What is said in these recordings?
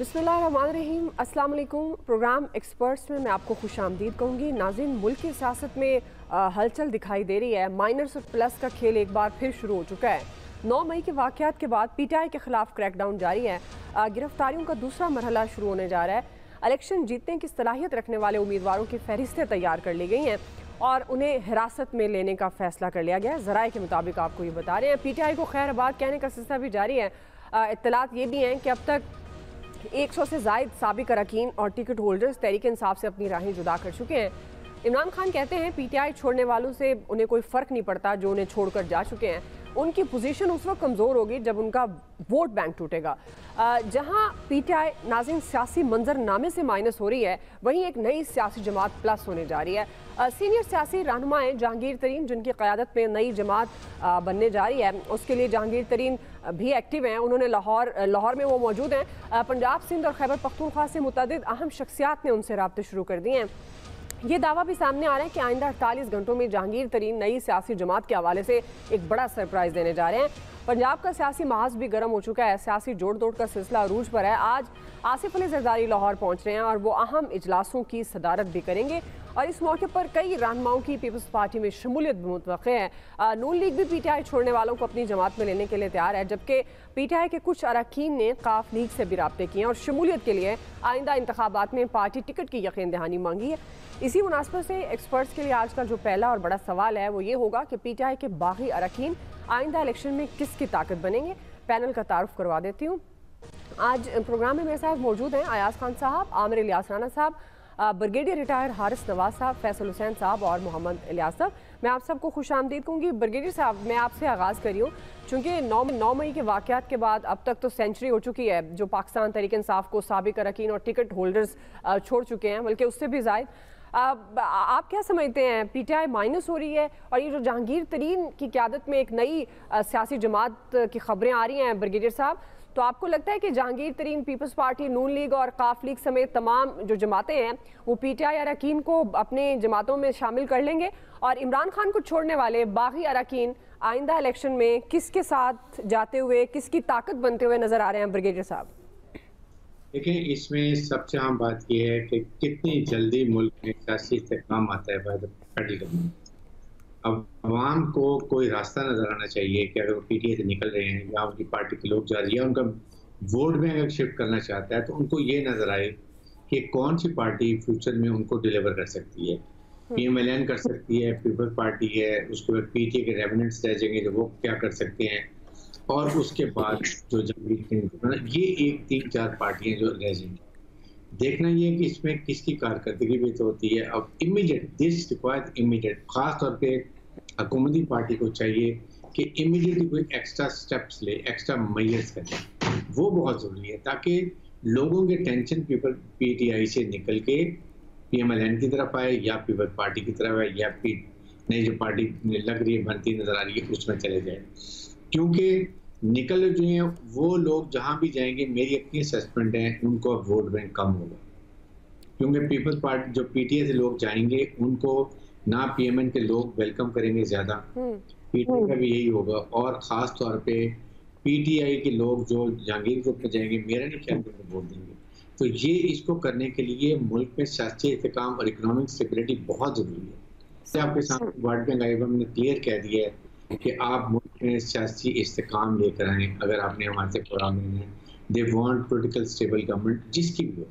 बिस्मिल्लाहिर्रहमानिर्रहीम, अस्सलाम वालेकुम। प्रोग्राम एक्सपर्ट्स में मैं आपको खुशामदीद कहूँगी। नाज़रीन, मुल्क की सियासत में हलचल दिखाई दे रही है। माइनस और प्लस का खेल एक बार फिर शुरू हो चुका है। 9 मई के वाक़यात के बाद PTI के खिलाफ क्रैकडाउन जारी है। गिरफ्तारियों का दूसरा मरहला शुरू होने जा रहा है। इलेक्शन जीतने की सलाहियत रखने वाले उम्मीदवारों की फहरिस्तें तैयार कर ली गई हैं और उन्हें हिरासत में लेने का फैसला कर लिया गया है। ज़राए के मुताबिक आपको ये बता रहे हैं। PTI को खैराबाद कहने का सिलसिला भी जारी है। इत्तलात ये भी हैं कि अब तक 100 से ज़ायद साबिक अरकान और टिकट होल्डर्स तहरीक इंसाफ से अपनी राहें जुदा कर चुके हैं। इमरान खान कहते हैं PTI छोड़ने वालों से उन्हें कोई फ़र्क नहीं पड़ता जो उन्हें छोड़कर जा चुके हैं। उनकी पोजीशन उस वक्त कमज़ोर होगी जब उनका वोट बैंक टूटेगा। जहां PTI नाज़रीन सियासी मंजरनामे से माइनस हो रही है, वहीं एक नई सियासी जमात प्लस होने जा रही है। सीनियर सियासी रहनुमाएं जहांगीर तरीन, जिनकी क़यादत में नई जमात बनने जा रही है, उसके लिए जहांगीर तरीन भी एक्टिव हैं। उन्होंने लाहौर में वो मौजूद हैं। पंजाब, सिंध और खैबर पख्तूनख्वा से मुतअद्दिद अहम शख्सियात ने उनसे रब्ते शुरू कर दिए हैं। ये दावा भी सामने आ रहा है कि आइंदा 48 घंटों में जहांगीर तरीन नई सियासी जमात के हवाले से एक बड़ा सरप्राइज़ देने जा रहे हैं। पंजाब का सियासी महाज भी गर्म हो चुका है। सियासी जोड़ तोड़ का सिलसिला अरूज पर है। आज आसिफ अली जरदारी लाहौर पहुंच रहे हैं और वो अहम इजलासों की सदारत भी करेंगे और इस मौके पर कई रहनुमाओं की पीपल्स पार्टी में शमूलियत भी मुतवक्किल है। नून लीग भी PTI छोड़ने वालों को अपनी जमात में लेने के लिए तैयार है, जबकि PTI के कुछ अरकान ने काफ लीग से भी राब्ते किए हैं और शमूलियत के लिए आइंदा इंतखाबात में पार्टी टिकट की यकीन दहानी मांगी है। इसी मुनासबत से एक्सपर्ट्स के लिए आज का जो पहला और बड़ा सवाल है वो ये होगा कि PTI के बागी अरकान आइंदा इलेक्शन में किसकी ताकत बनेंगे। पैनल का तारुफ करवा देती हूँ। आज प्रोग्राम में मेरे साथ मौजूद हैं अयाज खान साहब, आमिर इलियास राना साहब, ब्रिगेडियर रिटायर हारिस नवाज साहब, फैसल हुसैन साहब और मोहम्मद इलियास साहब। मैं आप सबको खुश आमदीद कहूँगी। ब्रिगेडियर साहब, मैं आपसे आगाज़ करी हूँ, चूँकि 9 मई के वाक़यात के बाद अब तक तो सेंचुरी हो चुकी है जो पाकिस्तान तहरीक इंसाफ को साबिक अरकान और टिकट होल्डर्स छोड़ चुके हैं, बल्कि उससे भी ज़ायद। आप क्या समझते हैं, PTI माइनस हो रही है और ये जो जहांगीर तरीन की क़यादत में एक नई सियासी जमात की खबरें आ रही हैं ब्रिगेडियर साहब, तो आपको लगता है कि जहांगीर तरीन, पीपल्स पार्टी, नून लीग और काफ लीग समेत तमाम जो जमातें हैं वो PTI अरकान को अपने जमातों में शामिल कर लेंगे और इमरान खान को छोड़ने वाले बागी अरकान आइंदा इलेक्शन में किसके साथ जाते हुए, किसकी ताकत बनते हुए नजर आ रहे हैं ब्रिगेडियर साहब? देखिए, इसमें सबसे अहम बात यह है कि कितनी जल्दी मुल्क में सियासी इस्तेहकाम आता है बाय द फेडरल गवर्नमेंट। अब अवाम को कोई रास्ता नजर आना चाहिए कि अगर वो PTI से निकल रहे हैं या उनकी पार्टी के लोग जा रही है, उनका वोट बैंक अगर शिफ्ट करना चाहता है तो उनको ये नजर आए कि कौन सी पार्टी फ्यूचर में उनको डिलीवर कर सकती है। PMLN कर सकती है, पीपल्स पार्टी है, उसके बाद PTI के रेवेनेंट्स रह जाएंगे जो वो क्या कर सकते हैं, और उसके बाद जो जमीन ये एक 3-4 पार्टियां जो रह जाएंगी। देखना ये है कि इसमें किसकी कारकर्दगी भी तो होती है। अब इमीडिएट दिस रिक्वायर्ड इमीडिएट, खास तौर पे हुकूमती पार्टी को चाहिए कि इमीडिएटली कोई एक्स्ट्रा स्टेप्स ले, एक्स्ट्रा मेजर्स करें, वो बहुत ज़रूरी है ताकि लोगों के टेंशन PTI से निकल के PMLN की तरफ आए या पीपल्स पार्टी की तरफ आए या नई जो पार्टी लग रही है, बनती नजर आ रही है, उसमें चले जाए। क्योंकि निकल जो हैं वो लोग जहां भी जाएंगे, मेरी अपनी असेसमेंट है, उनको वोट बैंक कम होगा। क्योंकि पीपल्स पार्टी जो PTI से लोग जाएंगे उनको ना PMN के लोग वेलकम करेंगे ज्यादा, PTI का भी यही होगा। और ख़ास तौर पे PTI के लोग जो जहांगीर ग्रुप में जाएंगे, मेरा नहीं ख्याल में वोट देंगे। तो ये इसको करने के लिए मुल्क में सियासी इस्तेहकाम और इकोनॉमिक स्टेबिलिटी बहुत ज़रूरी है। आपके सामने वर्ल्ड बैंक IMF ने क्लियर कह दिया है कि आप मुल्क में सियासी इस्तेहकाम लेकर आएँ। अगर आपने हमारे से प्रोग्राम लेना है, they want political stable government जिसकी भी हो,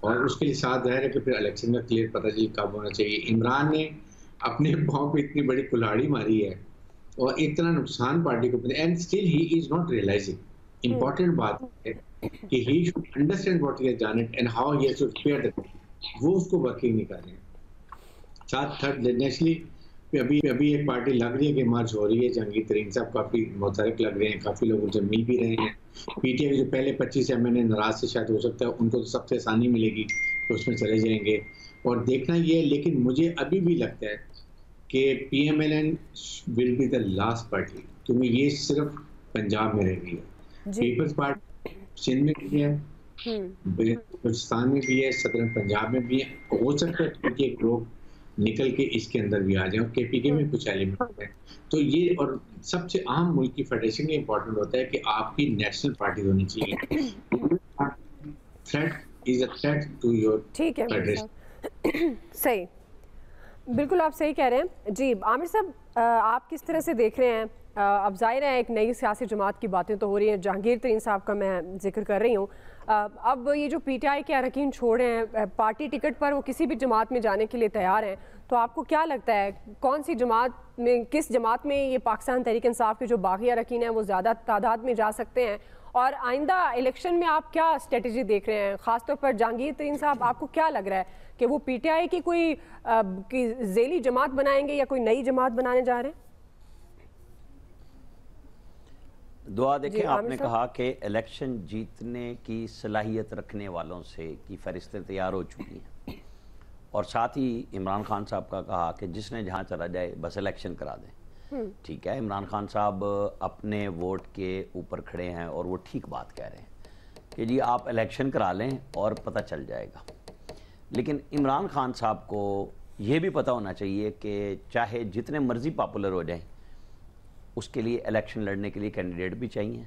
और उसके लिए साथ ज़ाहिर है कि फिर इलेक्शन का क्लियर पता चले कब होना चाहिए। इमरान ने अपने पाँव पे इतनी बड़ी कुल्हाड़ी मारी है और इतना नुकसान पार्टी को, and still he is not realising. Important बात है कि he should understand what he has done it and how he has to fare the, वो उसको वर्किंग नहीं कर रहे हैं। साथ थर्ड नेशनली अभी एक पार्टी लग रही है कि मर्ज हो रही है। जहांगीर तरीन साहब काफ़ी मुतहरक लग रहे हैं, काफ़ी लोग उनसे मिल भी रहे हैं। PTI के जो पहले 25 MN नाराज से शायद हो सकता है, उनको तो सबसे आसानी मिलेगी तो उसमें चले जाएंगे। और देखना ये है, लेकिन मुझे अभी भी लगता है कि PMLN will be the last party, क्योंकि ये सिर्फ पंजाब में रह गई है। पीपल्स पार्टी सिंध में भी है, बलूचिस्तान में भी है, सदरन पंजाब में भी है। हो सकता है PTI के लोग निकल के इसके अंदर भी आ जाए, और KPK में कुछ एलिमेंट है। तो ये, और सबसे अहम मुल्क की फेडरेशन ये इंपॉर्टेंट होता है कि आपकी नेशनल पार्टी होनी चाहिए। threat is a threat to your ठीक है आमिर federation. साहब सही, बिल्कुल आप सही कह रहे हैं जी। आमिर साहब आप किस तरह से देख रहे हैं, अब जाहिर है एक नई सियासी जमात की बातें तो हो रही हैं, जहांगीर तरीन साहब का मैं जिक्र कर रही हूँ। अब ये जो पीटीआई के अरकान छोड़ रहे हैं पार्टी टिकट पर, वो किसी भी जमात में जाने के लिए तैयार हैं, तो आपको क्या लगता है कौन सी जमात में, किस जमात में ये पाकिस्तान तहरीक इंसाफ के जो बागी अरकान हैं वो ज़्यादा तादाद में जा सकते हैं, और आइंदा इलेक्शन में आप क्या स्ट्रेटजी देख रहे हैं? ख़ासतौर पर जहांगीर तरीन साहब, आपको क्या लग रहा है कि वो पीटीआई की कोई ज़ेली जमात बनाएंगे या कोई नई जमात बनाने जा रहे हैं? दुआ देखें, आपने कहा कि इलेक्शन जीतने की सलाहियत रखने वालों से की फहरिस्तें तैयार हो चुकी हैं, और साथ ही इमरान खान साहब का कहा कि जिसने जहां चला जाए बस इलेक्शन करा दें। ठीक है, इमरान खान साहब अपने वोट के ऊपर खड़े हैं और वो ठीक बात कह रहे हैं कि जी आप इलेक्शन करा लें और पता चल जाएगा। लेकिन इमरान खान साहब को ये भी पता होना चाहिए कि चाहे जितने मर्जी पॉपुलर हो जाएं, उसके लिए इलेक्शन लड़ने के लिए कैंडिडेट भी चाहिए।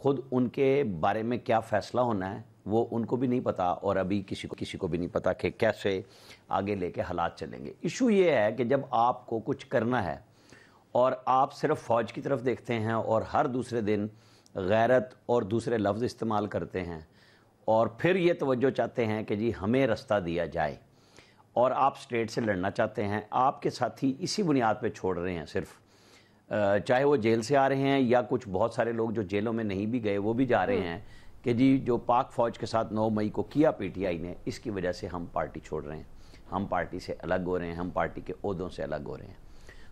खुद उनके बारे में क्या फ़ैसला होना है वो उनको भी नहीं पता, और अभी किसी को भी नहीं पता कि कैसे आगे लेके हालात चलेंगे। इशू ये है कि जब आपको कुछ करना है और आप सिर्फ फ़ौज की तरफ देखते हैं और हर दूसरे दिन गैरत और दूसरे लफ्ज़ इस्तेमाल करते हैं, और फिर ये तवज्जो चाहते हैं कि जी हमें रास्ता दिया जाए, और आप स्टेट से लड़ना चाहते हैं, आपके साथी इसी बुनियाद पे छोड़ रहे हैं सिर्फ, चाहे वो जेल से आ रहे हैं या कुछ बहुत सारे लोग जो जेलों में नहीं भी गए वो भी जा रहे हैं कि जी जो पाक फ़ौज के साथ 9 मई को किया पीटीआई ने, इसकी वजह से हम पार्टी छोड़ रहे हैं, हम पार्टी से अलग हो रहे हैं, हम पार्टी के ओहदों से अलग हो रहे हैं।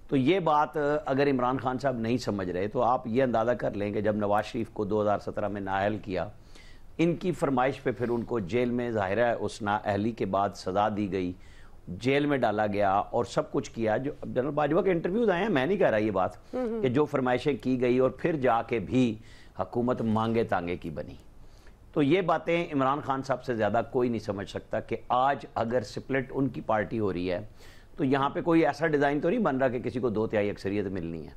तो ये बात अगर इमरान खान साहब नहीं समझ रहे तो आप ये अंदाज़ा कर लें कि जब नवाज शरीफ को 2017 में नाअहल किया, इनकी फरमाइश पे फिर उनको जेल में, ज़ाहिर है उस नाअहली के बाद सज़ा दी गई, जेल में डाला गया और सब कुछ किया। जो जनरल बाजवा के इंटरव्यूज आए हैं, मैं नहीं कह रहा ये बात कि जो फरमाइशें की गई और फिर जाके भी हुकूमत मांगे तांगे की बनी। तो ये बातें इमरान खान साहब से ज़्यादा कोई नहीं समझ सकता कि आज अगर स्प्लिट उनकी पार्टी हो रही है तो यहाँ पे कोई ऐसा डिज़ाइन तो नहीं बन रहा कि किसी को 2/3 अक्सरियत मिलनी है।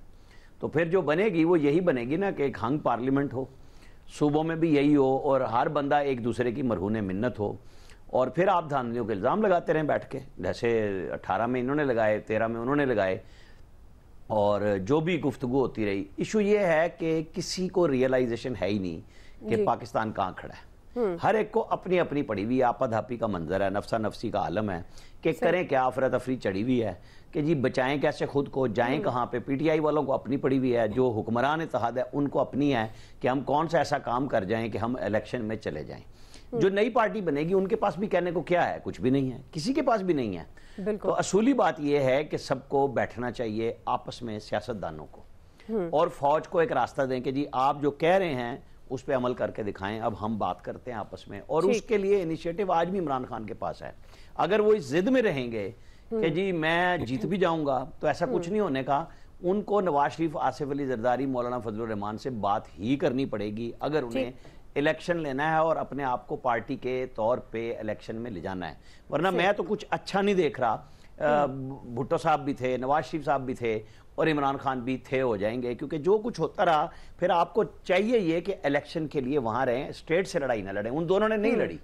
तो फिर जो बनेगी वो यही बनेगी ना कि एक हंग पार्लियामेंट हो, सूबों में भी यही हो, और हर बंदा एक दूसरे की मरहून मिन्नत हो, और फिर आप धांधलियों के इल्ज़ाम लगाते रहें बैठ के, जैसे 18 में इन्होंने लगाए, 13 में उन्होंने लगाए, और जो भी गुफ्तगू होती रही। इशू ये है कि किसी को रियलाइजेशन है ही नहीं कि पाकिस्तान कहाँ खड़ा है। हर एक को अपनी अपनी पड़ी हुई आपाधापी का मंजर है, नफसा नफसी का आलम है कि करें क्या, अफरा तफरी चढ़ी हुई है कि जी बचाएं कैसे खुद को, जाएं कहाँ पे। पीटीआई वालों को अपनी पड़ी हुई है, जो हुक्मरान इत्तेहाद है उनको अपनी है कि हम कौन सा ऐसा काम कर जाएं कि हम इलेक्शन में चले जाएं। जो नई पार्टी बनेगी उनके पास भी कहने को क्या है, कुछ भी नहीं है, किसी के पास भी नहीं है। तो असूली बात यह है कि सबको बैठना चाहिए आपस में, सियासतदानों को, और फौज को एक रास्ता दें कि जी आप जो कह रहे हैं उस पर अमल करके दिखाएं, अब हम बात करते हैं आपस में। और उसके लिए इनिशिएटिव आज भी इमरान खान के पास है। अगर वो इस जिद में रहेंगे कि जी मैं जीत भी जाऊंगा, तो ऐसा कुछ नहीं होने का। उनको नवाज शरीफ, आसिफ अली जरदारी, मौलाना फजलुर रहमान से बात ही करनी पड़ेगी अगर उन्हें इलेक्शन लेना है और अपने आप को पार्टी के तौर पे इलेक्शन में ले जाना है। वरना मैं तो कुछ अच्छा नहीं देख रहा। भुट्टो साहब भी थे, नवाज शरीफ साहब भी थे, और इमरान खान भी थे, हो जाएंगे, क्योंकि जो कुछ होता रहा फिर आपको चाहिए ये कि इलेक्शन के लिए वहां रहें, स्टेट से लड़ाई ना लड़ें। उन दोनों ने नहीं लड़ी,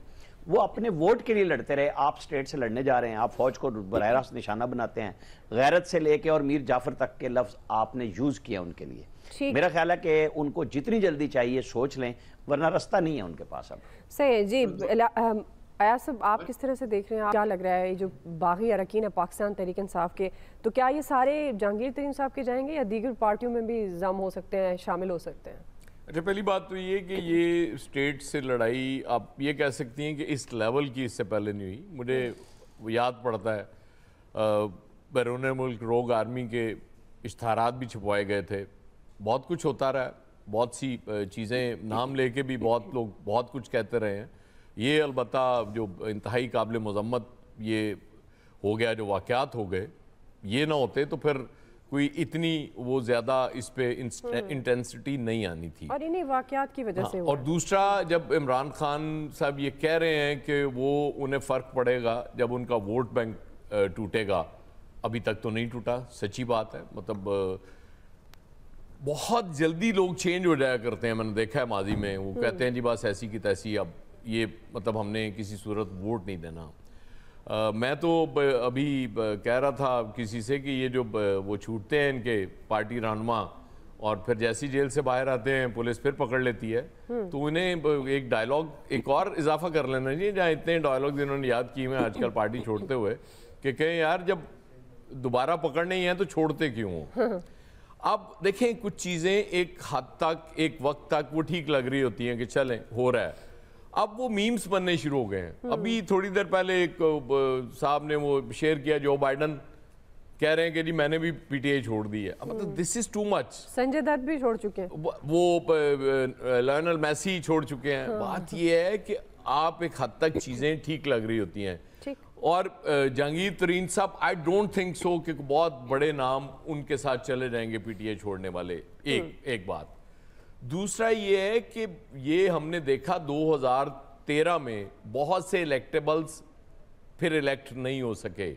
वो अपने वोट के लिए लड़ते रहे। आप स्टेट से लड़ने जा रहे हैं, आप फौज को बराह रास्त निशाना बनाते हैं। गैरत से लेके और मीर जाफर तक के लफ्ज आपने यूज किया उनके लिए। मेरा ख्याल है कि उनको जितनी जल्दी चाहिए सोच लें, वरना रास्ता नहीं है उनके पास अब। सही है जी। अयाज साहब, आप किस तरह से देख रहे हैं, क्या लग रहा है ये जो बागी अरकान है पाकिस्तान तहरीक इंसाफ के, तो क्या ये सारे जहांगीर तरीन साहब के जाएंगे या दीगर पार्टियों में भी जम हो सकते हैं, शामिल हो सकते हैं? अच्छा, पहली बात तो ये कि ये स्टेट से लड़ाई आप ये कह सकती हैं कि इस लेवल की इससे पहले नहीं हुई। मुझे याद पड़ता है बैरून मुल्क रोग आर्मी के इश्तहारात भी छपवाए गए थे, बहुत कुछ होता रहा, बहुत सी चीज़ें नाम लेके भी बहुत लोग बहुत कुछ कहते रहे हैं। ये अलबत्ता जो इंतहाई काबिल मज़म्मत ये हो गया, जो वाक़यात हो गए, ये ना होते तो फिर कोई इतनी वो ज़्यादा इस पे इंटेंसिटी नहीं आनी थी, और इन्हीं वाक़यात की वजह से हुआ। और दूसरा, जब इमरान खान साहब ये कह रहे हैं कि वो उन्हें फ़र्क पड़ेगा जब उनका वोट बैंक टूटेगा, अभी तक तो नहीं टूटा, सच्ची बात है। मतलब बहुत जल्दी लोग चेंज हो जाया करते हैं, मैंने देखा है माजी में। वो कहते हैं जी बस ऐसी की तैसी अब ये मतलब हमने किसी सूरत वोट नहीं देना। मैं तो अभी कह रहा था किसी से कि ये जो वो छूटते हैं इनके पार्टी रहनुमा और फिर जैसी जेल से बाहर आते हैं पुलिस फिर पकड़ लेती है, तो उन्हें एक डायलॉग एक और इजाफा कर लेना चाहिए, जहाँ इतने डायलॉग इन्होंने याद किए हैं आजकल पार्टी छोड़ते हुए, कि कहें यार जब दोबारा पकड़ने ही हैं तो छोड़ते क्यों हो। अब देखें कुछ चीज़ें एक हद तक एक वक्त तक वो ठीक लग रही होती हैं कि चलें हो रहा है, अब वो मीम्स बनने शुरू हो गए हैं। अभी थोड़ी देर पहले एक साहब ने वो शेयर किया, जो बाइडन कह रहे हैं कि जी मैंने भी पीटीआई छोड़ दी है। मतलब this is too much. Sanjay Dutt भी छोड़ चुके हैं, वो लायनल मेसी छोड़ चुके हैं। बात ये है कि आप एक हद तक चीजें ठीक लग रही होती हैं। और जहांगीर तरीन साहब आई डोंट थिंक सो कि बहुत बड़े नाम उनके साथ चले जाएंगे पीटीआई छोड़ने वाले। एक बात। दूसरा ये है कि ये हमने देखा 2013 में बहुत से इलेक्टेबल्स फिर इलेक्ट नहीं हो सके।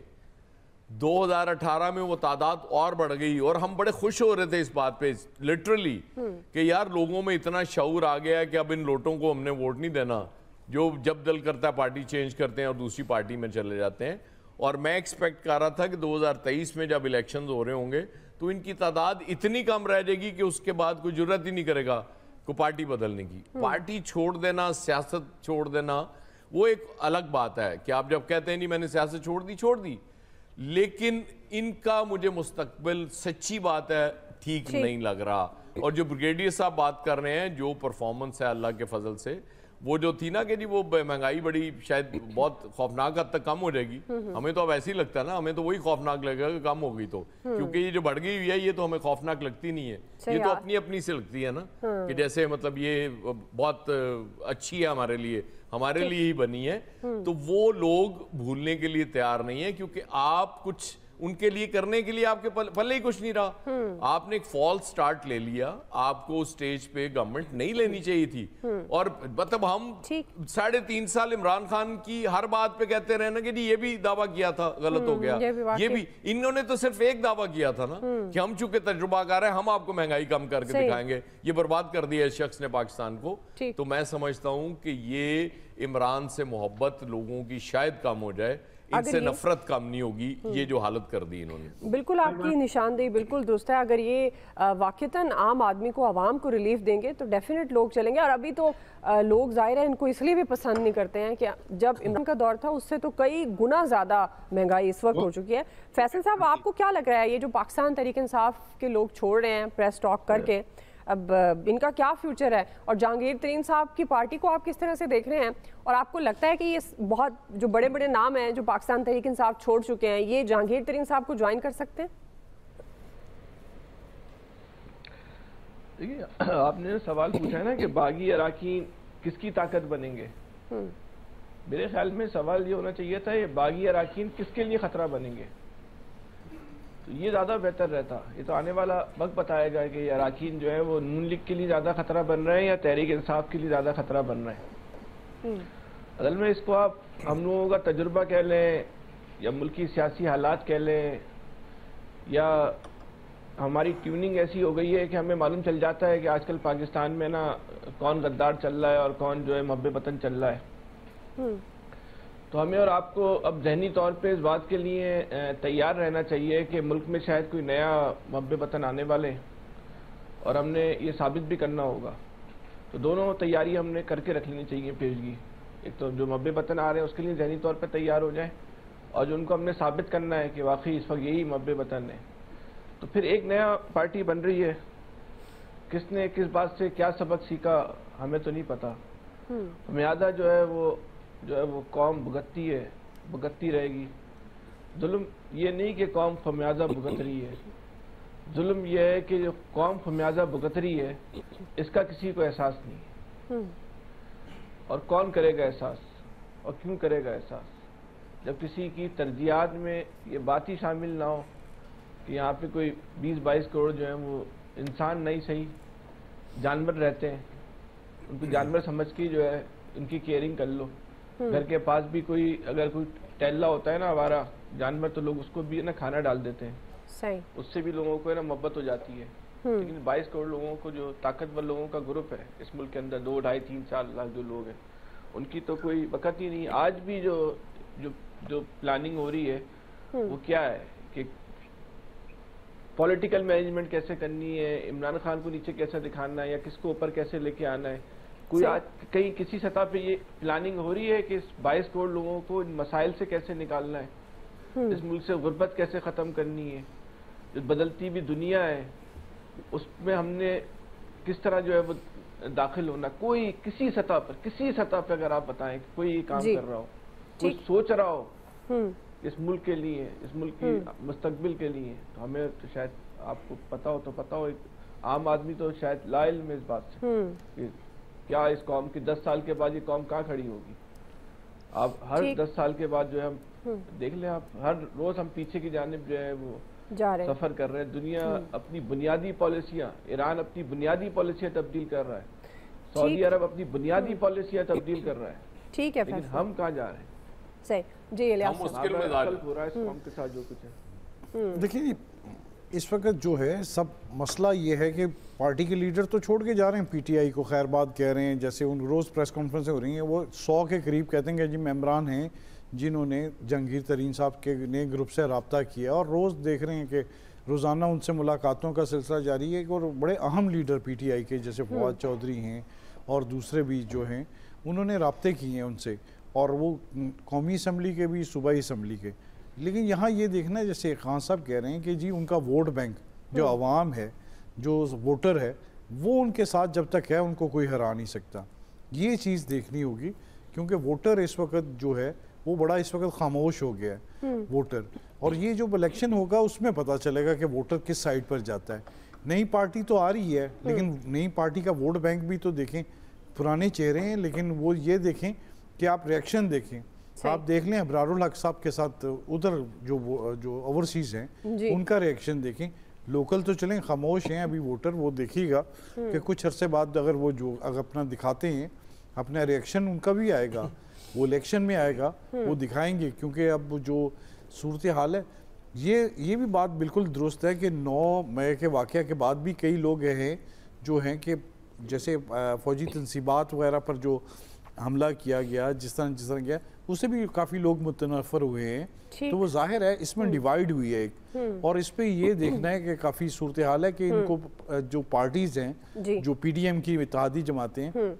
2018 में वो तादाद और बढ़ गई और हम बड़े खुश हो रहे थे इस बात पे लिटरली कि यार लोगों में इतना शऊर आ गया है कि अब इन लोटों को हमने वोट नहीं देना, जो जब दिल करता है पार्टी चेंज करते हैं और दूसरी पार्टी में चले जाते हैं। और मैं एक्सपेक्ट कर रहा था कि 2023 में जब इलेक्शंस हो रहे होंगे तो इनकी तादाद इतनी कम रह जाएगी कि उसके बाद कोई जरूरत ही नहीं करेगा को पार्टी बदलने की। पार्टी छोड़ देना, सियासत छोड़ देना, वो एक अलग बात है कि आप जब कहते हैं नहीं मैंने सियासत छोड़ दी, लेकिन इनका मुझे मुस्तकबिल सच्ची बात है ठीक नहीं लग रहा। और जो ब्रिगेडियर साहब बात कर रहे हैं, जो परफॉर्मेंस है अल्लाह के फजल से, वो जो थी ना कि जी वो महंगाई बड़ी शायद बहुत खौफनाक हद तक कम हो जाएगी, हमें तो अब ऐसे ही लगता है ना, हमें तो वही खौफनाक लगेगा कि कम हो गई तो, क्योंकि ये जो बढ़ गई हुई है ये तो हमें खौफनाक लगती नहीं है, ये तो अपनी अपनी से लगती है ना कि जैसे मतलब ये बहुत अच्छी है हमारे लिए ही बनी है। तो वो लोग भूलने के लिए तैयार नहीं है, क्योंकि आप कुछ उनके लिए करने के लिए आपके पल्ले ही कुछ नहीं रहा। आपने एक फॉल्स स्टार्ट ले लिया, आपको स्टेज पे गवर्नमेंट नहीं लेनी चाहिए थी। और मतलब हम 3.5 साल इमरान खान की हर बात पे कहते रहे ना कि जी ये भी दावा किया था गलत हो गया, ये भी इन्होंने तो सिर्फ एक दावा किया था ना कि हम चूंकि तजुर्बाकार है हम आपको महंगाई कम करके दिखाएंगे, ये बर्बाद कर दिया इस शख्स ने पाकिस्तान को। तो मैं समझता हूं कि ये इमरान से मोहब्बत लोगों की शायद कम हो जाए, इनसे नफरत कम नहीं होगी, ये जो हालत कर दी इन्होंने। बिल्कुल आपकी निशानदेही बिल्कुल दुरुस्त है। अगर ये वाकईतन आम आदमी को, आवाम को रिलीफ देंगे तो डेफिनेट लोग चलेंगे। और अभी तो लोग जाहिर है इनको इसलिए भी पसंद नहीं करते हैं कि जब इमरान का दौर था उससे तो कई गुना ज़्यादा महंगाई इस वक्त हो चुकी है। फैसल साहब, आपको क्या लग रहा है ये जो पाकिस्तान तहरीक इंसाफ के लोग छोड़ रहे हैं प्रेस टॉक करके, अब इनका क्या फ्यूचर है? और जहांगीर तरीन साहब की पार्टी को आप किस तरह से देख रहे हैं? और आपको लगता है कि ये बहुत जो बड़े बड़े नाम हैं जो पाकिस्तान तहरीक इंसाफ छोड़ चुके हैं, ये जहांगीर तरीन साहब को ज्वाइन कर सकते हैं? देखिए, आपने सवाल पूछा है ना कि बागी अराकीन किसकी ताकत बनेंगे। मेरे ख्याल में सवाल ये होना चाहिए था ये बागी अराकीन किसके लिए खतरा बनेंगे, तो ये ज़्यादा बेहतर रहता। ये तो आने वाला वक्त बताएगा कि अराकीन जो है वो नून लीग के लिए ज़्यादा खतरा बन रहे हैं या तहरीक इंसाफ के लिए ज़्यादा खतरा बन रहे हैं। असल में इसको आप हम लोगों का तजुर्बा कह लें या मुल्की सियासी हालात कह लें या हमारी ट्यूनिंग ऐसी हो गई है कि हमें मालूम चल जाता है कि आजकल पाकिस्तान में ना कौन गद्दार चल रहा है और कौन जो है मब्बे वतन चल रहा है। तो हमें और आपको अब ज़हनी तौर पे इस बात के लिए तैयार रहना चाहिए कि मुल्क में शायद कोई नया मब्बे वतन आने वाले, और हमने ये साबित भी करना होगा। तो दोनों तैयारी हमने करके रख लेनी चाहिए पेशगी। एक तो जो मब्बे वतन आ रहे हैं उसके लिए ज़हनी तौर पे तैयार हो जाए, और जो उनको हमने साबित करना है कि वाकई इस वक्त यही मब्बे वतन है। तो फिर एक नया पार्टी बन रही है, किसने किस बात से क्या सबक सीखा हमें तो नहीं पता। म्यादा जो है वो कौम भुगतती रहेगी। जुल्म ये नहीं कि कौम खमियाजा भुगत रही है, जुल्म ये है कि जो कौम खमियाजा भुगत रही है इसका किसी को एहसास नहीं है। और कौन करेगा एहसास और क्यों करेगा एहसास, जब किसी की तरजीहात में ये बात ही शामिल ना हो कि यहाँ पे कोई 20-22 करोड़ जो है वो इंसान नहीं सही जानवर रहते हैं, उनको जानवर समझ के जो है उनकी केयरिंग कर लो। घर के पास भी कोई अगर कोई टहला होता है ना आवारा जानवर, तो लोग उसको भी ना खाना डाल देते हैं, सही उससे भी लोगों को है ना मोहब्बत हो जाती है। लेकिन 22 करोड़ लोगों को, जो ताकतवर लोगों का ग्रुप है इस मुल्क के अंदर, 2, 2.5, 3, 4 लाख जो लोग हैं, उनकी तो कोई वक़्त ही नहीं। आज भी जो जो जो प्लानिंग हो रही है वो क्या है कि पॉलिटिकल मैनेजमेंट कैसे करनी है, इमरान खान को नीचे कैसे दिखाना है या किसको ऊपर कैसे लेके आना है। कोई आज कहीं किसी सतह पे ये प्लानिंग हो रही है कि 22 करोड़ लोगों को इन मसाइल से कैसे निकालना है, इस मुल्क से गुर्बत कैसे ख़त्म करनी है, जो बदलती हुई दुनिया है उसमें हमने किस तरह जो है वो दाखिल होना। कोई किसी सतह पर अगर आप बताएं कोई काम कर रहा हो, कोई सोच रहा हो इस मुल्क के लिए, इस मुल्क की मुस्तकबिल के लिए, तो हमें तो शायद आपको पता हो, एक आम आदमी तो शायद लाइल में इस बात से कि क्या इस कौम की 10 साल के बाद ये कौम कहाँ खड़ी होगी। आप हर 10 साल के बाद जो है हम देख लें, आप हर रोज हम पीछे की जानिब जो है वो सफर कर रहे हैं। दुनिया अपनी बुनियादी पॉलिसियां, ईरान अपनी बुनियादी पॉलिसियां तब्दील कर रहा है, सऊदी अरब अपनी बुनियादी पॉलिसियां तब्दील कर रहा है। ठीक है, लेकिन हम कहाँ जा रहे हैं? सही जी, इलियास मुश्किल में हो रहा है इस कौम के साथ जो कुछ है। देखिए इस वक्त जो है सब मसला ये है कि पार्टी के लीडर तो छोड़ के जा रहे हैं पीटीआई को, खैरबाद कह रहे हैं, जैसे उन रोज़ प्रेस कॉन्फ्रेंसें हो रही हैं, वो 100 के करीब कहते हैं कि जी मेम्बरान हैं जिन्होंने जहांगीर तरीन साहब के ने ग्रुप से रब्ता किया, और रोज़ देख रहे हैं कि रोज़ाना उनसे मुलाकातों का सिलसिला जारी है। और बड़े अहम लीडर पीटीआई के जैसे फवाद चौधरी हैं और दूसरे भी जो हैं उन्होंने रब्ते किए हैं उनसे, और वो कौमी असम्बली के भी, सूबाई असम्बली के। लेकिन यहाँ ये देखना है जैसे खान साहब कह रहे हैं कि जी उनका वोट बैंक जो आवाम है, जो वोटर है, वो उनके साथ जब तक है उनको कोई हरा नहीं सकता। ये चीज़ देखनी होगी क्योंकि वोटर इस वक्त जो है वो बड़ा इस वक्त खामोश हो गया है वोटर, और ये जो इलेक्शन होगा उसमें पता चलेगा कि वोटर किस साइड पर जाता है। नई पार्टी तो आ रही है लेकिन नई पार्टी का वोट बैंक भी तो देखें, पुराने चेहरे हैं लेकिन वो ये देखें कि आप रिएक्शन देखें। आप देख लें अबरारुल हक साहब के साथ उधर जो ओवरसीज़ हैं उनका रिएक्शन देखें। लोकल तो चलें खामोश हैं अभी वोटर, वो देखिएगा कि कुछ अरसे बाद अगर वो जो अगर अपना दिखाते हैं, अपना रिएक्शन उनका भी आएगा, वो इलेक्शन में आएगा, वो दिखाएंगे। क्योंकि अब जो सूरत हाल है, ये भी बात बिल्कुल दुरुस्त है कि 9 मई के वाक़या के बाद भी कई लोग हैं जो हैं कि जैसे फ़ौजी तनसीबात वगैरह पर जो हमला किया गया, जिस तरह गया, उससे भी काफ़ी लोग मुतनफ़र हुए हैं। तो वो जाहिर है इसमें डिवाइड हुई है एक, और इस पे ये देखना है कि काफ़ी सूरत हाल है कि इनको जो पार्टीज़ हैं, जो पीडीएम की इत्तेहादी जमातें हैं,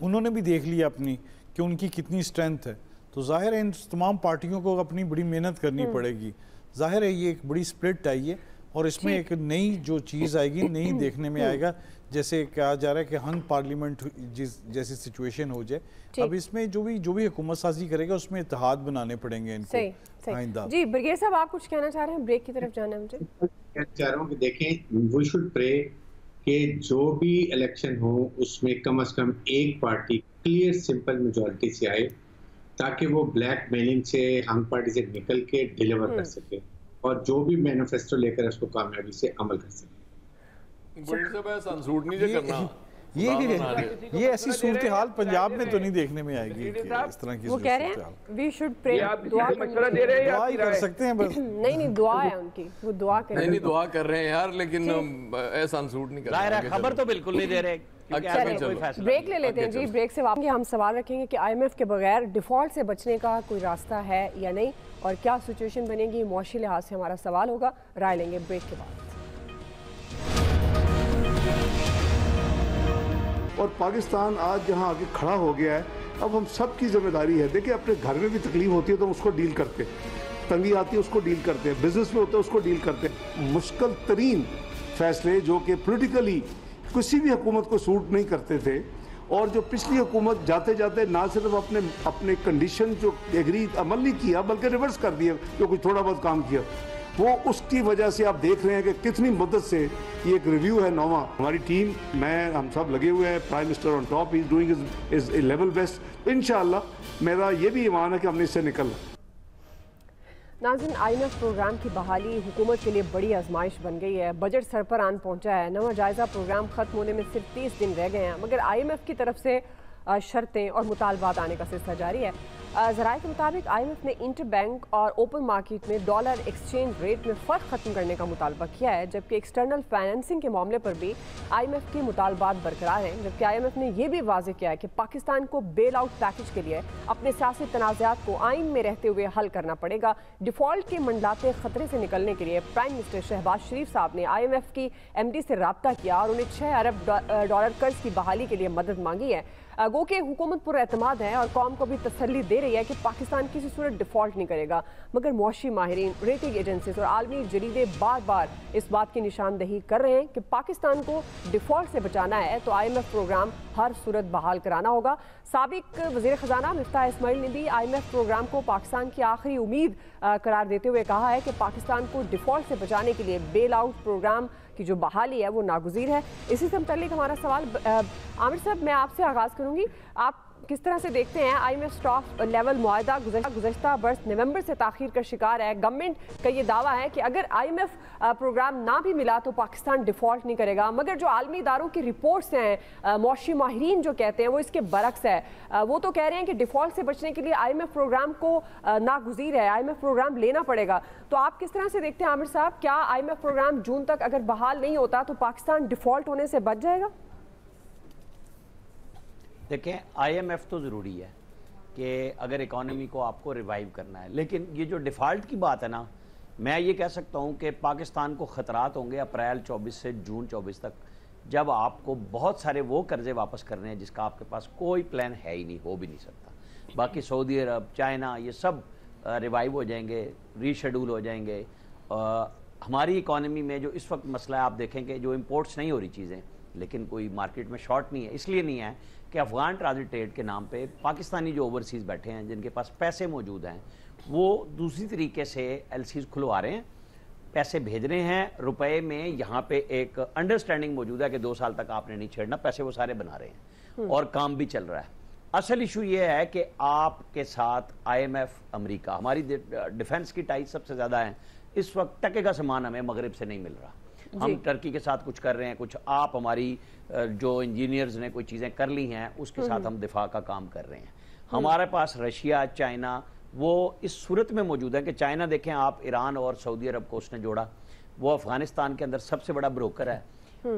उन्होंने भी देख लिया अपनी कि उनकी कितनी स्ट्रेंथ है। तो जाहिर है इन तमाम पार्टियों को अपनी बड़ी मेहनत करनी पड़ेगी। जाहिर है ये एक बड़ी स्प्लिट आई है और इसमें एक नई जो चीज़ आएगी, नई देखने में आएगा। जैसे कहा जा रहा है कि हंग पार्लियामेंट जैसी सिचुएशन हो जाए, अब इसमें जो भी हुकूमत साजी करेगा उसमें इत्तेहाद बनाने पड़ेंगे इनको आइंदा। जी ब्रिगेडियर साहब, आप कुछ कहना चाह रहे हैं? ब्रेक की तरफ जाना है मुझे। कहना चाह रहा हूँ कि देखें, वी शुड प्रे कि जो भी इलेक्शन हो उसमें कम से कम एक पार्टी क्लियर सिंपल मेजॉरिटी से आए, ताकि वो ब्लैक मेलिंग से, हंग पार्टी से निकल के डिलीवर कर सके और जो भी मैनिफेस्टो लेकर उसको कामयाबी से अमल कर सके। ये ऐसी सूरत हाल पंजाब में तो नहीं देखने में आएगी इस तरह की। वो कह रहे हैं वी शुड प्रे, दुआ ही कर सकते हैं बस। नहीं दुआ है उनकी, वो दुआ कर रहे हैं। नहीं दुआ कर रहे हैं यार, लेकिन ऐसा अंसूट नहीं कर रहे। खबर तो बिल्कुल नहीं दे रहे। ब्रेक ले लेते हैं जी। ब्रेक से वापस हम सवाल रखेंगे कि IMF के बगैर डिफॉल्ट से बचने का कोई रास्ता है या नहीं, और क्या सिचुएशन बनेगी मुआशी लिहाज से, हमारा सवाल होगा। राय लेंगे ब्रेक के बाद। और पाकिस्तान आज जहां आगे खड़ा हो गया है, अब हम सब की जिम्मेदारी है। देखिए अपने घर में भी तकलीफ होती है तो उसको डील करते हैं, तंगी आती है उसको डील करते हैं, बिजनेस में होता है उसको डील करते हैं। मुश्किल तरीन फैसले जो कि पोलिटिकली किसी भी हुकूमत को सूट नहीं करते थे, और जो पिछली हुकूमत जाते जाते ना सिर्फ अपने कंडीशन जो एग्री अमल नहीं किया बल्कि रिवर्स कर दिया, जो कुछ थोड़ा बहुत काम किया, वो उसकी वजह से आप देख रहे हैं कि कितनी मदद से ये एक रिव्यू है 9वां। हमारी टीम, हम सब लगे हुए हैं, prime minister on top, he is doing is level best. इंशाल्लाह मेरा ये भी ईमान है कि हमने इससे निकलना। नाज़रीन, IMF प्रोग्राम की बहाली हुकूमत के लिए बड़ी आजमाइश बन गई है। बजट सर पर आन पहुंचा है। नवा जायज़ा प्रोग्राम ख़त्म होने में सिर्फ 30 दिन रह गए हैं, मगर IMF की तरफ से शर्तें और मुतालबात आने का सिलसिला जारी है। ज़राए के मुताबिक IMF ने इंटर बैंक और ओपन मार्केट में डॉलर एक्सचेंज रेट में फ़र्क ख़त्म करने का मुतालबा किया है, जबकि एक्सटर्नल फाइनेंसिंग के मामले पर भी IMF के मुतालबात बरकरार हैं। जबकि IMF ने यह भी वाज़ेह किया है कि पाकिस्तान को बेल आउट पैकेज के लिए अपने सियासी तनाज़ात को आइन में रहते हुए हल करना पड़ेगा। डिफ़ॉल्ट के मंडलाते ख़तरे से निकलने के लिए प्राइम मिनिस्टर शहबाज शरीफ साहब ने IMF की MD से रब्ता किया और उन्हें $6 अरब कर्ज की बहाली के लिए मदद मांगी है। गो के हुकूमत पर एतमाद है और कौम को भी तसल्ली दे रही है कि पाकिस्तान किसी सूरत डिफ़ॉल्ट नहीं करेगा, मगर मुआशी माहिरीन, रेटिंग एजेंसीज और आलमी जरीदे बार बार इस बात की निशानदही कर रहे हैं कि पाकिस्तान को डिफ़ॉल्ट से बचाना है तो IMF प्रोग्राम हर सूरत बहाल कराना होगा। साबिक वज़ीर ख़जाना मिफ्ताह इस्माइल ने भी IMF प्रोग्राम को पाकिस्तान की आखिरी उम्मीद करार देते हुए कहा है कि पाकिस्तान को डिफ़ॉल्ट से बचाने के लिए बेल आउट प्रोग्राम की जो बहाली है वो नागुज़ीर है। इसी से मुतल्लिक़ हमारा सवाल, आमिर साहब मैं आपसे आगाज़ करूँगी, आप किस तरह से देखते हैं IMF स्टॉक लेवल मुआहदा गुज़श्ता बरस नवंबर से ताख़ीर का शिकार है। गवर्नमेंट का ये दावा है कि अगर IMF प्रोग्राम ना भी मिला तो पाकिस्तान डिफ़ॉल्ट नहीं करेगा, मगर जो आलमी इदारों की रिपोर्ट्स हैं, मुआशी माहिरीन जो कहते हैं वो इसके बरक्स है। वो तो कह रहे हैं कि डिफ़ॉल्ट से बचने के लिए IMF प्रोग्राम को नागुज़ीर है, IMF प्रोग्राम लेना पड़ेगा। तो आप किस तरह से देखते हैं आमिर साहब, क्या IMF प्रोग्राम जून तक अगर बहाल नहीं होता तो पाकिस्तान डिफ़ॉल्ट होने से बच जाएगा? देखें, IMF तो ज़रूरी है कि अगर इकॉनमी को आपको रिवाइव करना है, लेकिन ये जो डिफ़ॉल्ट की बात है ना, मैं ये कह सकता हूँ कि पाकिस्तान को ख़तरात होंगे अप्रैल 24 से जून 24 तक, जब आपको बहुत सारे वो कर्ज़े वापस करने हैं जिसका आपके पास कोई प्लान है ही नहीं, हो भी नहीं सकता। बाकी सऊदी अरब, चाइना, ये सब रिवाइव हो जाएंगे, रीशेड्यूल हो जाएंगे। हमारी इकॉनमी में जो इस वक्त मसला है, आप देखेंगे जो इम्पोर्ट्स नहीं हो रही चीज़ें, लेकिन कोई मार्केट में शॉर्ट नहीं है, इसलिए नहीं है कि अफ़गान ट्रांजिट ट्रेड के नाम पे पाकिस्तानी जो ओवरसीज़ बैठे हैं, जिनके पास पैसे मौजूद हैं, वो दूसरी तरीके से LCs खुलवा रहे हैं, पैसे भेज रहे हैं रुपए में। यहाँ पे एक अंडरस्टैंडिंग मौजूद है कि 2 साल तक आपने नहीं छेड़ना, पैसे वो सारे बना रहे हैं और काम भी चल रहा है। असल इशू ये है कि आपके साथ IMF, अमेरिका, हमारी डिफेंस की टाइज सबसे ज़्यादा है इस वक्त। टके का सामान हमें मगरिब से नहीं मिल रहा, हम टर्की के साथ कुछ कर रहे हैं, कुछ आप हमारी जो इंजीनियर्स ने कोई चीज़ें कर ली हैं उसके साथ हम दिफा का काम कर रहे हैं। हमारे पास रशिया, चाइना वो इस सूरत में मौजूद है कि चाइना देखें आप, ईरान और सऊदी अरब को उसने जोड़ा, वो अफगानिस्तान के अंदर सबसे बड़ा ब्रोकर है।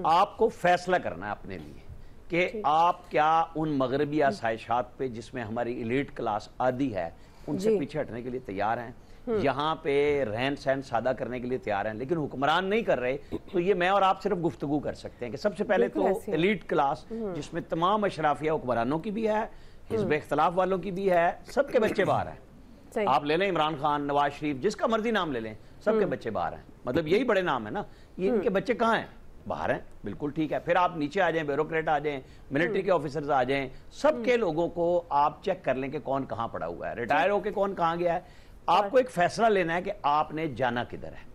आपको फैसला करना है अपने लिए कि आप क्या उन मगरबी आसाइशात पे जिसमें हमारी एलीट क्लास आदि है उनसे पीछे हटने के लिए तैयार हैं, यहाँ पे रहन सहन सादा करने के लिए तैयार हैं, लेकिन हुक्मरान नहीं कर रहे। तो ये मैं और आप सिर्फ गुफ्तगू कर सकते हैं कि सबसे पहले तो एलीट क्लास जिसमें तमाम अशराफिया हुक्मरानों की भी है, हिज़्ब इख्तलाफ वालों की भी है, सबके बच्चे बाहर हैं। आप ले लें इमरान खान, नवाज शरीफ, जिसका मर्जी नाम ले लें, सबके बच्चे बाहर हैं। मतलब यही बड़े नाम है ना, ये इनके बच्चे कहाँ हैं? बाहर हैं। बिल्कुल ठीक है। फिर आप नीचे आ जाएं, ब्यूरोक्रेट आ जाएं, मिलिट्री के ऑफिसर्स आ जाएं, सबके लोगों को आप चेक कर लें कि कौन कहाँ पड़ा हुआ है, रिटायर होकर कौन कहाँ गया है। आपको एक फैसला लेना है कि आपने जाना किधर है।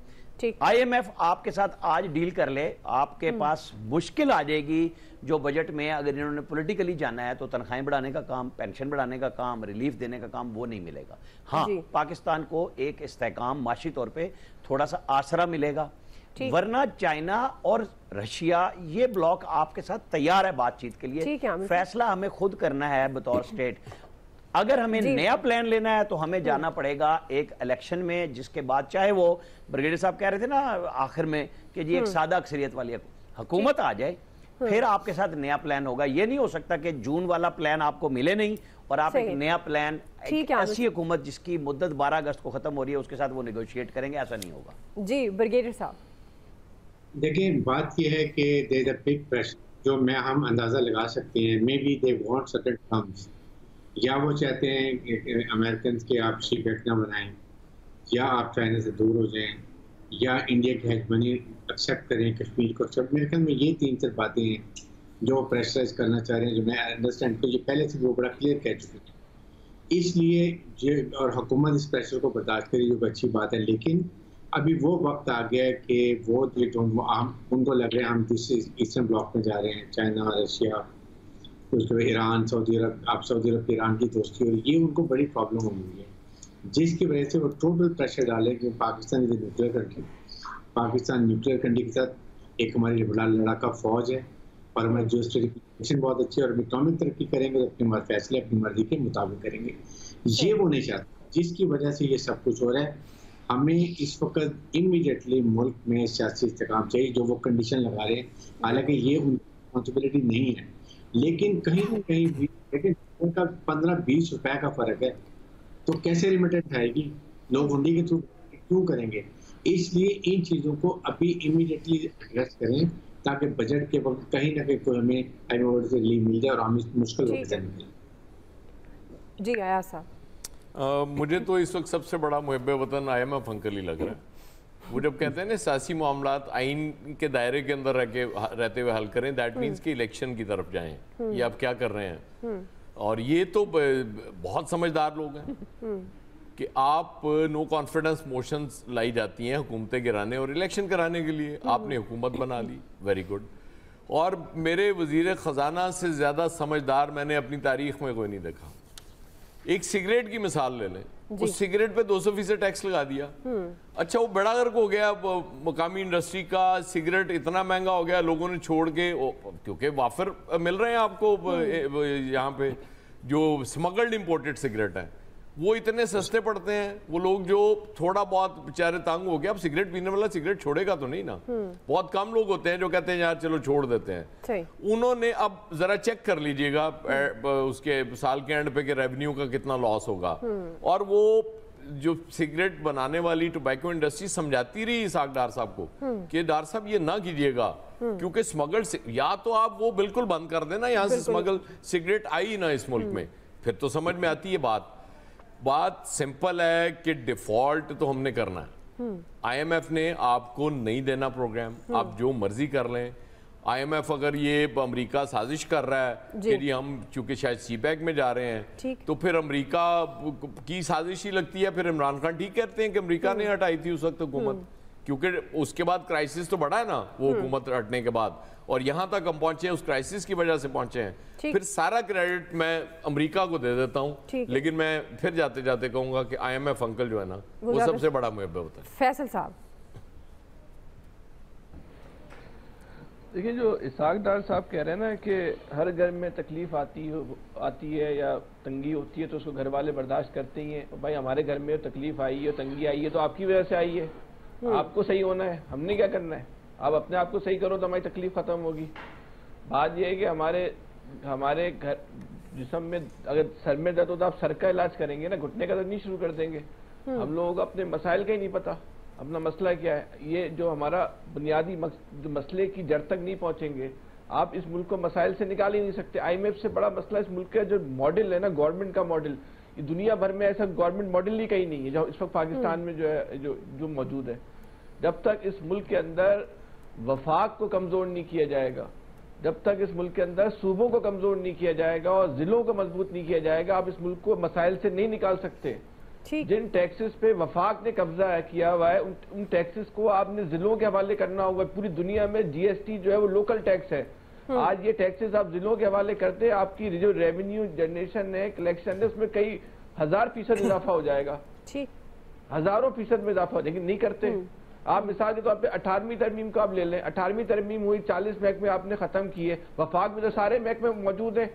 IMF आपके साथ आज डील कर ले, आपके पास मुश्किल आ जाएगी जो बजट में अगर इन्होंने पॉलिटिकली जाना है तो तनख्वाहें बढ़ाने का काम, पेंशन बढ़ाने का काम, रिलीफ देने का काम, वो नहीं मिलेगा। हाँ, पाकिस्तान को एक इस्तेहकाम माशी तौर पे थोड़ा सा आसरा मिलेगा, वरना चाइना और रशिया ये ब्लॉक आपके साथ तैयार है बातचीत के लिए। फैसला हमें खुद करना है बतौर स्टेट। अगर हमें नया प्लान लेना है तो हमें जाना पड़ेगा एक इलेक्शन में, जिसके बाद चाहे वो ब्रिगेडियर साहब कह रहे थे ना आखिर में कि जी एक सादा अक्सरियत वाली हुकूमत आ जाए, फिर आपके साथ नया प्लान होगा। ये नहीं हो सकता कि जून वाला प्लान आपको मिले नहीं और आप एक नया प्लान, ऐसी हुकूमत जिसकी मुद्दत 12 अगस्त को खत्म हो रही है उसके साथ वो नेगोशिएट करेंगे, ऐसा नहीं होगा। जी ब्रिगेडियर साहब, देखिए बात यह है कि there is a big pressure जो हम अंदाजा लगा सकते हैं। Maybe they want certain terms, या वो चाहते हैं अमेरिकन के आप शिप ना बनाएं, या आप चाइना से दूर हो जाएं, या इंडिया की हेजमनी एक्सेप्ट करें कश्मीर को। सब अमेरिकन में ये 3-4 बातें हैं जो प्रेशराइज करना चाह रहे हैं, जो मैं अंडरस्टैंड तो ये पहले से वो बड़ा क्लियर कह चुके हैं। इसलिए ये और हुकूमत इस प्रेशर को बर्दाश्त करे, जो अच्छी बात है। लेकिन अभी वो वक्त आ गया है कि वो उनको लग रहा है हम ईस्टर्न ब्लॉक में जा रहे हैं, चाइना, रशिया, उसके बाद ईरान, सऊदी अरब, आप सऊदी अरब ईरान की दोस्ती, और ये उनको बड़ी प्रॉब्लम हो गई है, जिसकी वजह से वो टोटल प्रेशर डाले कि Pakistan is a nuclear country. Pakistan nuclear country के साथ एक हमारी बड़ा लड़ाका फौज है और हमारी जो इलेक्शन बहुत अच्छी और इकोनॉमिक तरक्की करेंगे तो अपने फैसले अपनी मर्जी के मुताबिक करेंगे। ये वो नहीं चाहते, जिसकी वजह से ये सब कुछ हो रहा है। हमें इस वक्त इमीडिएटली मुल्क में सियासी इस्तेकाम चाहिए, जो वो कंडीशन लगा रहे हैं। हालांकि ये उनकी रिस्पॉन्सिबिलिटी नहीं है, लेकिन कहीं ना कहीं भी लेकिन उनका 15-20 रुपए का फर्क है, तो कैसे रिमिटेंस आएगी? लोग हुंडी के थ्रू क्यों करेंगे? इसलिए इन चीजों को अभी इमीडिएटली एड्रेस करें, ताकि बजट के वक्त कहीं ना कहीं कोई हमें IMF से रिलीफ मिल जाए और हम इस मुश्किल वक्त से निकलें। जी आया साहब, मुझे तो इस वक्त सबसे बड़ा मुहब्बे वतन IMF अंकल ही लग रहा है। वो जब कहते हैं ना सियासी मामलात आइन के दायरे के अंदर रहते हुए हल करें, दैट मीन्स कि इलेक्शन की तरफ जाएं। ये आप क्या कर रहे हैं? और ये तो बहुत समझदार लोग हैं कि आप नो कॉन्फिडेंस मोशंस लाई जाती हैं हुकूमतें गिराने और इलेक्शन कराने के लिए। आपने हुकूमत बना ली, वेरी गुड। और मेरे वजीर ख़जाना से ज़्यादा समझदार मैंने अपनी तारीख में कोई नहीं देखा। एक सिगरेट की मिसाल ले लें, उस सिगरेट पे 200% टैक्स लगा दिया। अच्छा, वो बड़ा गर्क हो गया मकामी इंडस्ट्री का, सिगरेट इतना महंगा हो गया, लोगों ने छोड़ के, क्योंकि वाफर मिल रहे हैं आपको यहाँ पे जो स्मगल्ड इंपोर्टेड सिगरेट है, वो इतने सस्ते पड़ते हैं। वो लोग जो थोड़ा बहुत बेचारे तंग हो गया, अब सिगरेट पीने वाला सिगरेट छोड़ेगा तो नहीं ना। बहुत कम लोग होते हैं जो कहते हैं यार चलो छोड़ देते हैं। उन्होंने अब जरा चेक कर लीजिएगा उसके साल के एंड पे के रेवेन्यू का कितना लॉस होगा। और वो जो सिगरेट बनाने वाली टोबैको इंडस्ट्री समझाती रही इसाक डार साहब को कि डार साहब ये ना कीजिएगा, क्योंकि स्मगल या तो आप वो बिल्कुल बंद कर देना, यहाँ से स्मगल सिगरेट आई ना इस मुल्क में, फिर तो समझ में आती है बात सिंपल है कि डिफॉल्ट तो हमने करना है। IMF ने आपको नहीं देना प्रोग्राम, आप जो मर्जी कर लें। IMF अगर ये अमेरिका साजिश कर रहा है कि जी हम चूंकि शायद CPEC में जा रहे हैं, तो फिर अमेरिका की साजिश ही लगती है। फिर इमरान खान ठीक कहते हैं कि अमेरिका ने हटाई थी उस वक्त हुकूमत, क्योंकि उसके बाद क्राइसिस तो बढ़ा है ना वो हुकूमत हटने के बाद, और यहाँ तक हम पहुंचे हैं उस क्राइसिस की वजह से पहुंचे हैं। फिर सारा क्रेडिट मैं अमेरिका को दे देता हूँ, लेकिन मैं फिर जाते जाते कहूंगा कि IMF अंकल जो है ना वो सबसे बड़ा मुहब्बत होता है। फैसल साहब, देखिए जो इसाक डार साहब कह रहे हैं ना कि हर घर में तकलीफ आती है या तंगी होती है तो उसको घर वाले बर्दाश्त करते ही हैं। भाई हमारे घर में तकलीफ आई है, तंगी आई है तो आपकी वजह से आई है, आपको सही होना है, हमने क्या करना है? आप अपने आप को सही करो तो हमारी तकलीफ खत्म होगी। बात यह है कि हमारे घर जिस्म में अगर सर में दर्द हो तो आप सर का इलाज करेंगे ना, घुटने का दर्द नहीं शुरू कर देंगे। हम लोगों को अपने मसाइल का ही नहीं पता, अपना मसला क्या है। ये जो हमारा बुनियादी मसले की जड़ तक नहीं पहुंचेंगे, आप इस मुल्क को मसाइल से निकाल ही नहीं सकते। IMF से बड़ा मसला इस मुल्क का जो मॉडल है ना, गवर्नमेंट का मॉडल, ये दुनिया भर में ऐसा गवर्नमेंट मॉडल ही कहीं नहीं है जो इस वक्त पाकिस्तान में जो है जो मौजूद है। जब तक इस मुल्क के अंदर वफाक को कमजोर नहीं किया जाएगा, जब तक इस मुल्क के अंदर सूबों को कमजोर नहीं किया जाएगा और जिलों को मजबूत नहीं किया जाएगा, आप इस मुल्क को मसाइल से नहीं निकाल सकते। जिन टैक्सेस पे वफाक ने कब्जा किया हुआ है उन टैक्सेस को आपने जिलों के हवाले करना होगा। पूरी दुनिया में GST जो है वो लोकल टैक्स है। आज ये टैक्सेस आप जिलों के हवाले करते हैं, आपकी जो रेवेन्यू जनरेशन है, कलेक्शन है, उसमें कई 1000% इजाफा हो जाएगा, हजारों फीसद में इजाफा हो, लेकिन नहीं करते। आप मिसाल के तौर पे 18वीं तरमीम को आप ले लें, 18वीं तरमीम हुई, 40 महकमे आपने खत्म किए, वफाक में तो सारे महकमे मौजूद हैं,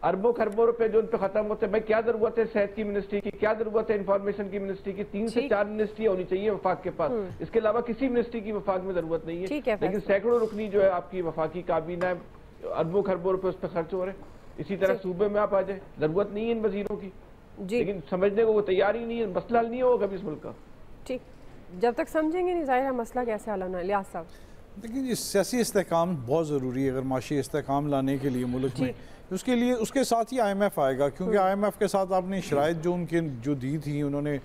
अरबों खरबों रुपए जो उन पे खत्म होते हैं। भाई क्या जरूरत है सेहत की मिनिस्ट्री की, क्या जरूरत है इंफॉर्मेशन की मिनिस्ट्री की? 3 से 4 मिनिस्ट्री होनी चाहिए वफाक के पास, इसके अलावा किसी मिनिस्ट्री की वफाक में जरूरत नहीं है। लेकिन सैकड़ों रुकनी जो है आपकी वफाकी काबीना है, अरबों खरबों रुपए उस पर खर्च हो रहे हैं। इसी तरह सूबे में आप आ जाए, जरूरत नहीं है इन वजीरों की, लेकिन समझने को वो तैयार ही नहीं है। मसला हल नहीं होगा कभी इस मुल्क का। ठीक, जब तक समझेंगे नहीं जाहिर है मसला कैसे हल होना है। लियाज साहब, देखिए ये सियासी इस्तेहकाम बहुत ज़रूरी है अगर माशी इस्तेहकाम लाने के लिए मुल्क में, उसके लिए उसके साथ ही IMF आएगा, क्योंकि IMF के साथ आपने शराइत जो उनके जो दी थी उन्होंने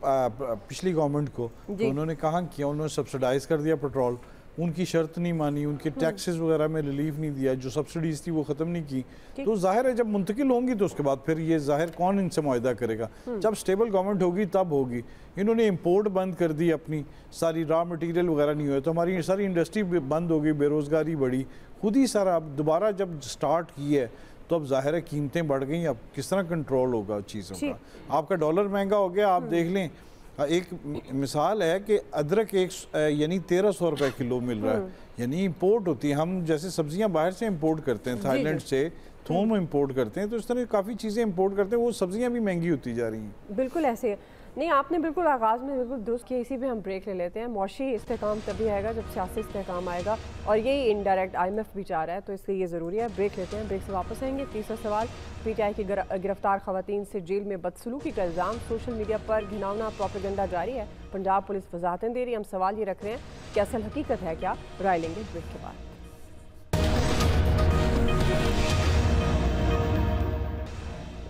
पिछली गवर्नमेंट को, तो उन्होंने कहा किया, उन्होंने सब्सिडाइज कर दिया पेट्रोल, उनकी शर्त नहीं मानी, उनके टैक्सेस वगैरह में रिलीफ नहीं दिया, जो सब्सिडीज थी वो ख़त्म नहीं की। तो जाहिर है जब मुंतकिल होंगी तो उसके बाद फिर ये जाहिर कौन इनसे मुआहदा करेगा? जब स्टेबल गवर्नमेंट होगी तब होगी। इन्होंने इंपोर्ट बंद कर दी अपनी, सारी रॉ मटेरियल वगैरह नहीं हुए तो हमारी सारी इंडस्ट्री बंद होगी, बेरोज़गारी बढ़ी, खुद ही सारा। अब दोबारा जब स्टार्ट की है तो अब जाहिर है कीमतें बढ़ गई, अब किस तरह कंट्रोल होगा चीज़ों का? आपका डॉलर महंगा हो गया, आप देख लें एक मिसाल है कि अदरक यानी 1300 रुपए किलो मिल रहा है, यानी इंपोर्ट होती है। हम जैसे सब्जियां बाहर से इंपोर्ट करते हैं, थाईलैंड से थोम इंपोर्ट करते हैं, तो इस तरह काफ़ी चीज़ें इंपोर्ट करते हैं, वो सब्जियां भी महंगी होती जा रही हैं। बिल्कुल ऐसे नहीं, आपने बिल्कुल आगाज़ में बिल्कुल दुरुस्त किया। इसी पे हम ब्रेक ले लेते हैं। मौशी इस्तेकाम तभी आएगा जब सियासी इस्तेकाम आएगा, और यही इनडायरेक्ट IMF भी चाह रहा है, तो इसलिए ये ज़रूरी है। ब्रेक लेते हैं, ब्रेक से वापस आएंगे। तीसरा सवाल, PTI की गिरफ्तार खवातीन से जेल में बदसलूकी का इल्ज़ाम, सोशल मीडिया पर घिनौना प्रोपेगेंडा जारी है, पंजाब पुलिस वजाहतें दे रही है। हम सवाल ये रख रहे हैं कि असल हकीकत है क्या? राय लेंगे ब्रेक के बाद।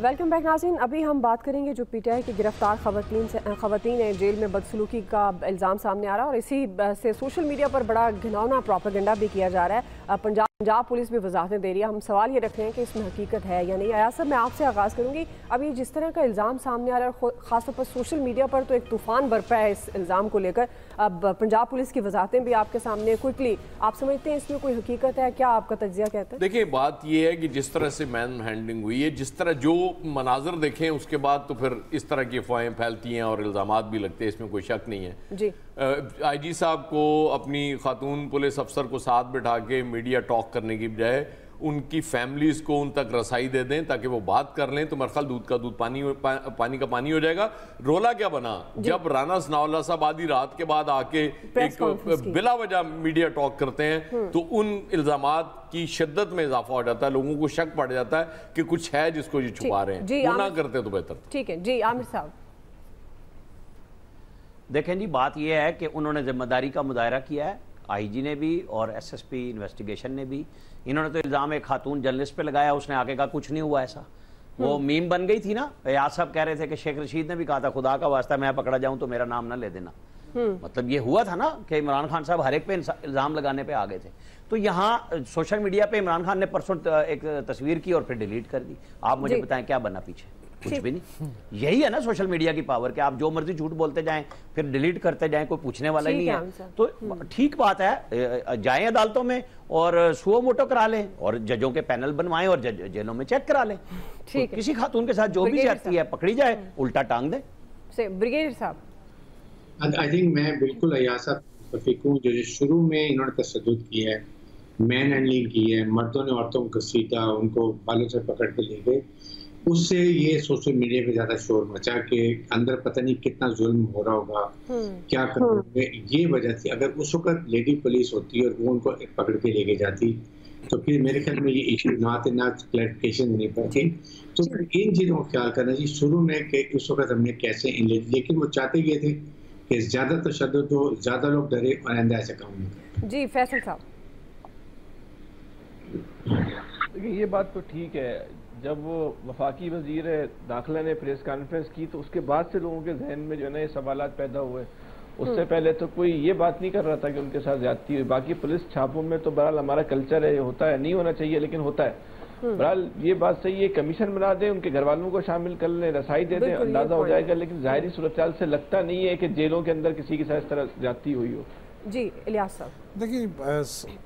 वेलकम बैक नाज़रीन। अभी हम बात करेंगे जो PTI की गिरफ्तार खवातीन है, जेल में बदसलूकी का इल्ज़ाम सामने आ रहा है, और इसी से सोशल मीडिया पर बड़ा घिनौना प्रोपेगेंडा भी किया जा रहा है। पंजाब पुलिस भी वजाहतें दे रही है। हम सवाल ये रख रहे हैं कि इसमें हकीकत है या नहीं। अयाज साहब, मैं आपसे आगाज़ करूँगी। अब ये जिस तरह का इल्ज़ाम सामने आ रहा है, ख़ासतौर पर सोशल मीडिया पर तो एक तूफ़ान बरपा है इस इल्ज़ाम को लेकर। अब पंजाब पुलिस की वजाहतें भी आपके सामने, क्विकली आप समझते हैं इसमें कोई हकीकत है? क्या आपका तज्जिया कहता है? देखिए, बात यह है कि जिस तरह से मैन हैंडलिंग हुई है, जिस तरह जो मनाजर देखें, उसके बाद तो फिर इस तरह की अफवाहें फैलती हैं और इल्ज़ामात भी लगते हैं, इसमें कोई शक नहीं है जी। IG साहब को अपनी खातून पुलिस अफसर को साथ बिठा के मीडिया टॉक करने की बजाय उनकी फैमिलीज को उन तक रसाई दे दें ताकि वो बात कर लें, तो मेरे ख्याल दूध का दूध पानी का पानी हो जाएगा। रोला क्या बना जब राना सनाउल्लाह साहब आधी रात के बाद आके एक बिला वजह मीडिया टॉक करते हैं, तो उन इल्जामात की शिद्दत में इजाफा हो जाता है, लोगों को शक पड़ जाता है कि कुछ है जिसको ये छुपा रहे हैं। वो ना करते तो बेहतर। ठीक है जी, आमिर साहब। देखें जी, बात यह है कि उन्होंने जिम्मेदारी का मुजाहरा किया है, IG ने भी और SSP इन्वेस्टिगेशन ने भी। इन्होंने तो इल्ज़ाम एक खातून जर्नलिस्ट पे लगाया, उसने आके कहा कुछ नहीं हुआ ऐसा। वो मीम बन गई थी ना। अयाज साहब कह रहे थे कि शेख रशीद ने भी कहा था खुदा का वास्ता मैं पकड़ा जाऊं तो मेरा नाम ना ले देना। मतलब ये हुआ था ना कि इमरान खान साहब हर एक पे इल्ज़ाम लगाने पे आ गए थे। तो यहाँ सोशल मीडिया पे इमरान खान ने परसों एक तस्वीर की और फिर डिलीट कर दी। आप मुझे बताएं क्या बना पीछे? कुछ भी नहीं। यही है ना सोशल मीडिया की पावर कि आप जो मर्जी झूठ बोलते जाएं, फिर डिलीट करते जाएं, कोई पूछने वाला ही नहीं है। तो ठीक बात है, जाएं अदालतों में और सुओ मोटो करा लें और जजों के पैनल बनवाएं और जेलों में चेक करा लें। तो किसी खातून के साथ जो भी जाती है पकड़ी जाए, उल्टा टांग दें। ब्रिगेडियर साहब, आई थिंक मैं बिल्कुल अयाज साहब मुतफिक हूं। जो शुरू में इन्होंने तशद्दुद किया है, मैन हैंडलिंग की है, मर्दों ने औरतों को घसीटा, उनको बालों से पकड़ के ले गए, उससे ये सोशल मीडिया पे ज्यादा शोर मचा के अंदर पता नहीं कितना जुल्म हो रहा होगा, क्या करोगे, ये वजह थी। अगर उस वक्त लेडी पुलिस होती और वो उनको पकड़ के लेके जाती तो फिर मेरे ख्याल में ये इशू ना क्लैरिफिकेशन नहीं पड़ती। तो इन चीज़ों का ख्याल करना चाहिए शुरू में कि उस वक्त हमने कैसे लेकिन वो चाहते ये थे कि ज्यादा तशद्दुद हो, ज्यादा लोग डरे और आइंदा ऐसा काम नहीं करें। जी फैसल साहब। देखिए ये बात तो ठीक है, जब वो वफाकी वजीर दाखिला ने प्रेस कॉन्फ्रेंस की तो उसके बाद से लोगों के जहन में जो है ना ये सवालात पैदा हुए। उससे पहले तो कोई ये बात नहीं कर रहा था कि उनके साथ ज्यादती हुई। बाकी पुलिस छापों में तो बहरहाल हमारा कल्चर है, होता है, नहीं होना चाहिए लेकिन होता है। बहरहाल ये बात सही है, कमीशन बना दें, उनके घर वालों को शामिल कर लें, रसाई दे दें, अंदाजा हो जाएगा। लेकिन जाहिरी सूरत से लगता नहीं है कि जेलों के अंदर किसी के साथ इस तरह ज्यादती हुई हो। जी इलियास साहब। देखिए,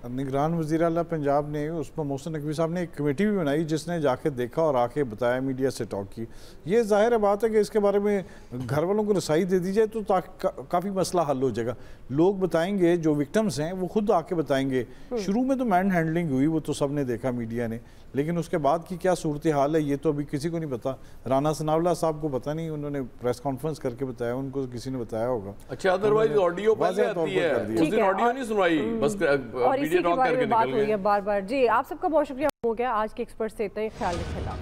निगरान वज़ीर आला पंजाब ने उसमें मोहसिन नकवी साहब ने एक कमेटी भी बनाई जिसने जाके देखा और आके बताया, मीडिया से टॉक की। ये जाहिर है बात है कि इसके बारे में घर वालों को रसाई दे दी जाए तो काफ़ी मसला हल हो जाएगा। लोग बताएंगे, जो विक्टिम्स हैं वो खुद आके बताएंगे। शुरू में तो मैन हैंडलिंग हुई, वो तो सब ने देखा मीडिया ने, लेकिन उसके बाद की क्या सूरत हाल है ये तो अभी किसी को नहीं पता। राना सनाउल्लाह साहब को पता नहीं, उन्होंने प्रेस कॉन्फ्रेंस करके बताया, उनको किसी ने बताया होगा। अच्छा, अदरवाइज ऑडियो पहले आती है, उस दिन ऑडियो नहीं सुनवाई, बस और इसी के बारे में बात हुई है बार बार। जी आप सबका बहुत शुक्रिया हो गया। आज के एक्सपर्ट से इतना ही, ख्याल रखिएगा।